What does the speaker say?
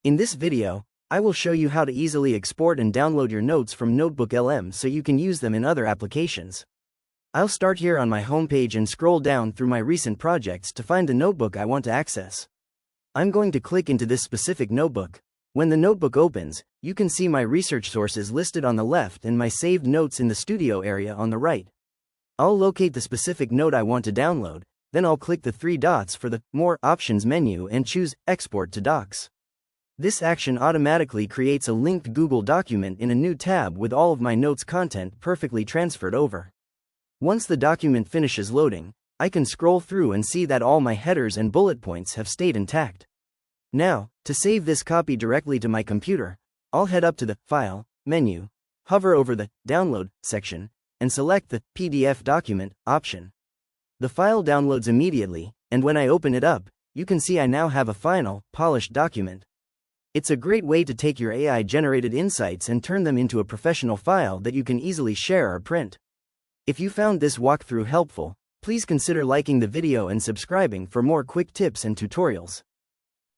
In this video, I will show you how to easily export and download your notes from NotebookLM so you can use them in other applications. I'll start here on my homepage and scroll down through my recent projects to find the notebook I want to access. I'm going to click into this specific notebook. When the notebook opens, you can see my research sources listed on the left and my saved notes in the studio area on the right. I'll locate the specific note I want to download, then I'll click the three dots for the More Options menu and choose Export to Docs. This action automatically creates a linked Google document in a new tab with all of my notes content perfectly transferred over. Once the document finishes loading, I can scroll through and see that all my headers and bullet points have stayed intact. Now, to save this copy directly to my computer, I'll head up to the File menu, hover over the Download section, and select the PDF document option. The file downloads immediately, and when I open it up, you can see I now have a final, polished document. It's a great way to take your AI-generated insights and turn them into a professional file that you can easily share or print. If you found this walkthrough helpful, please consider liking the video and subscribing for more quick tips and tutorials.